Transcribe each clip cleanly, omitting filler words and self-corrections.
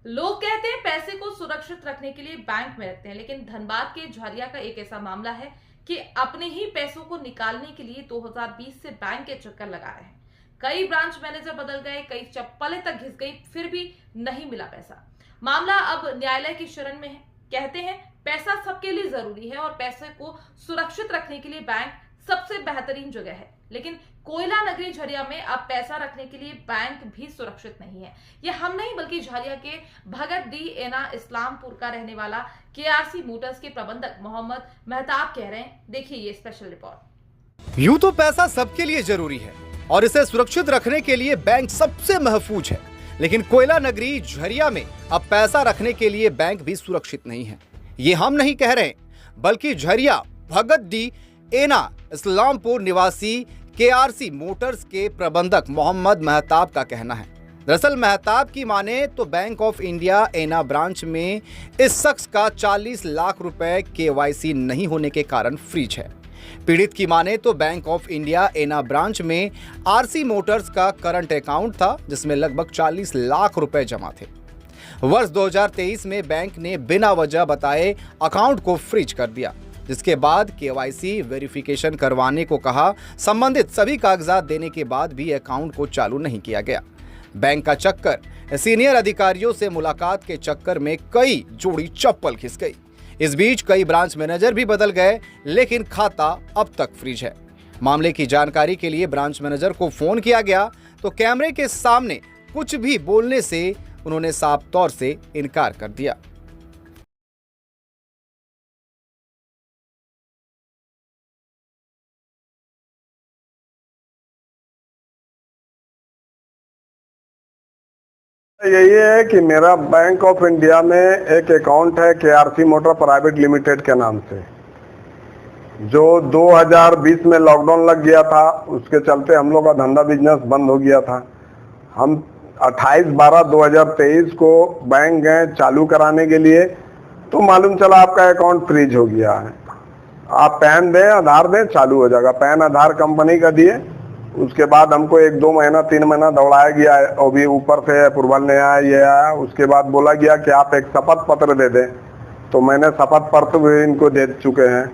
लोग कहते हैं पैसे को सुरक्षित रखने के लिए बैंक में रखते हैं, लेकिन धनबाद के झरिया का एक ऐसा मामला है कि अपने ही पैसों को निकालने के लिए 2020 से बैंक के चक्कर लगा रहे हैं। कई ब्रांच मैनेजर बदल गए, कई चप्पलें तक घिस गई, फिर भी नहीं मिला पैसा। मामला अब न्यायालय की शरण में है। कहते हैं पैसा सबके लिए जरूरी है और पैसे को सुरक्षित रखने के लिए बैंक सबसे बेहतरीन जगह है, लेकिन कोयला नगरी झरिया में अब पैसा रखने के लिए बैंक भी सुरक्षित नहीं है। ये हम नहीं बल्कि झरिया के भगत डी एना इस्लामपुर का रहने वाला केआरसी मोटर्स के प्रबंधक मोहम्मद मेहताब कह रहे हैं। देखिए ये स्पेशल रिपोर्ट। यूं तो पैसा सबके लिए जरूरी है और इसे सुरक्षित रखने के लिए बैंक सबसे महफूज है, लेकिन कोयला नगरी झरिया में अब पैसा रखने के लिए बैंक भी सुरक्षित नहीं है। ये हम नहीं कह रहे, बल्कि झरिया भगत डी एना इस्लामपुर निवासी केआरसी मोटर्स के प्रबंधक मोहम्मद मेहताब का कहना है। दरअसल मेहताब की माने तो बैंक ऑफ इंडिया एना ब्रांच में इस शख्स का 40 लाख रुपए केवाईसी नहीं होने के कारण फ्रीज है। पीड़ित की माने तो बैंक ऑफ इंडिया एना ब्रांच में आरसी मोटर्स का करंट अकाउंट था, जिसमें लगभग 40 लाख रुपए जमा थे। वर्ष 2023 में बैंक ने बिना वजह बताए अकाउंट को फ्रीज कर दिया, जिसके बाद केवाईसी वेरिफिकेशन करवाने को कहा। संबंधित सभी कागजात देने के बाद भी अकाउंट को चालू नहीं किया गया। बैंक का चक्कर, सीनियर अधिकारियों से मुलाकात के चक्कर में कई जोड़ी चप्पल खिस गई। इस बीच कई ब्रांच मैनेजर भी बदल गए, लेकिन खाता अब तक फ्रीज है। मामले की जानकारी के लिए ब्रांच मैनेजर को फोन किया गया तो कैमरे के सामने कुछ भी बोलने से उन्होंने साफ तौर से इनकार कर दिया। यही है कि मेरा बैंक ऑफ इंडिया में एक अकाउंट है केआरसी मोटर प्राइवेट लिमिटेड के नाम से, जो 2020 में लॉकडाउन लग गया था। उसके चलते हम लोग का धंधा बिजनेस बंद हो गया था। हम 28/12/2023 को बैंक गए चालू कराने के लिए, तो मालूम चला आपका अकाउंट फ्रीज हो गया है। आप पैन दें, आधार दें, चालू हो जाएगा। पैन आधार कंपनी का दिए, उसके बाद हमको 1-2 महीना 3 महीना दौड़ाया गया, और भी ऊपर से अप्रूवल नहीं आया, ये आया। उसके बाद बोला गया कि आप एक शपथ पत्र दे दें, तो मैंने शपथ पत्र भी इनको दे चुके हैं।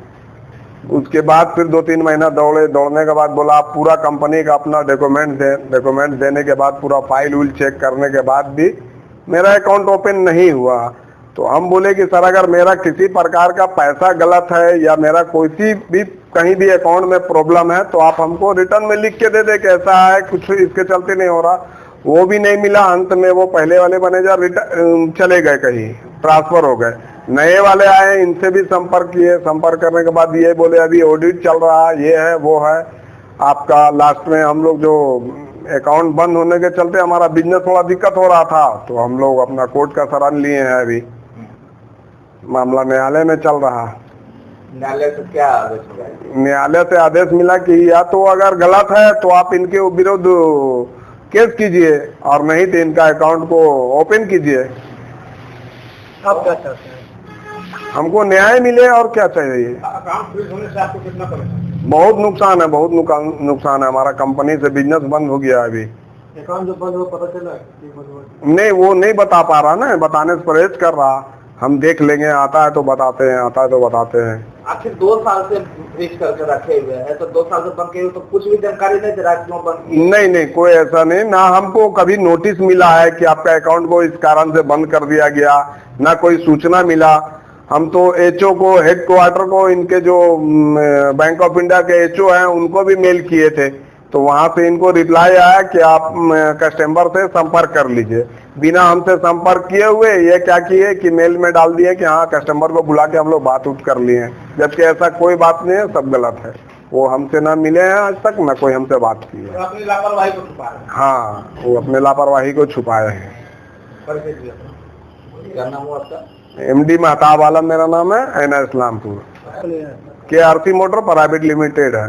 उसके बाद फिर 2-3 महीना दौड़ने के बाद बोला आप पूरा कंपनी का अपना डॉक्यूमेंट दें। डॉक्यूमेंट देने के बाद पूरा फाइल उल चेक करने के बाद भी मेरा अकाउंट ओपन नहीं हुआ। तो हम बोले कि सर, अगर मेरा किसी प्रकार का पैसा गलत है या मेरा कोई भी कहीं भी अकाउंट में प्रॉब्लम है, तो आप हमको रिटर्न में लिख के दे दे कि ऐसा है, कुछ इसके चलते नहीं हो रहा। वो भी नहीं मिला। अंत में वो पहले वाले मैनेजर चले गए, कहीं ट्रांसफर हो गए। नए वाले आए, इनसे भी संपर्क किए। संपर्क करने के बाद ये बोले अभी ऑडिट चल रहा है, ये है वो है आपका। लास्ट में हम लोग जो अकाउंट बंद होने के चलते हमारा बिजनेस थोड़ा दिक्कत हो रहा था, तो हम लोग अपना कोर्ट का शरण लिए हैं। अभी मामला न्यायालय में चल रहा है। न्यायालय से क्या आदेश मिला? न्यायालय से आदेश मिला कि या तो अगर गलत है तो आप इनके विरुद्ध केस कीजिए, और नहीं तो इनका अकाउंट को ओपन कीजिए। आप क्या चाहते हैं? हमको न्याय मिले, और क्या चाहिए। अकाउंट फ्रीज होने से आपको कितना परेशान? बहुत नुकसान है, बहुत नुकसान है। हमारा कंपनी से बिजनेस बंद हो गया है। अभी अकाउंट जो बंद हो पता चला? नहीं, वो नहीं बता पा रहा ना, बताने से परहेज कर रहा। हम देख लेंगे, आता है तो बताते हैं, आता है तो बताते हैं। आखिर 2 साल से फ्रीज करके रखे हुए हैं, तो 2 साल से बंद किए हुए, तो कुछ भी जानकारी नहीं दे रहा क्यों बंद किए? नहीं, कोई ऐसा नहीं। ना हमको कभी नोटिस मिला है कि आपका अकाउंट को इस कारण से बंद कर दिया गया, ना कोई सूचना मिला। हम तो एचओ को, हेड क्वार्टर को, इनके जो बैंक ऑफ इंडिया के एचओ हैं, उनको भी मेल किए थे, तो वहां से इनको रिप्लाई आया कि आप कस्टमर से संपर्क कर लीजिए। बिना हमसे संपर्क किए हुए ये क्या किए कि मेल में डाल दिए कि हाँ, कस्टमर को बुला के हम लोग बात उठ कर लिए हैं, जबकि ऐसा कोई बात नहीं है, सब गलत है। वो हमसे ना मिले हैं आज तक, ना कोई हमसे बात की है। अपनी लापरवाही को छुपा रहे हैं। हाँ, वो अपने लापरवाही को छुपाए हैं। क्या नाम हुआ आपका? MD मेहताब आलम मेरा नाम है, एना Islampur. KRC motor private limited है।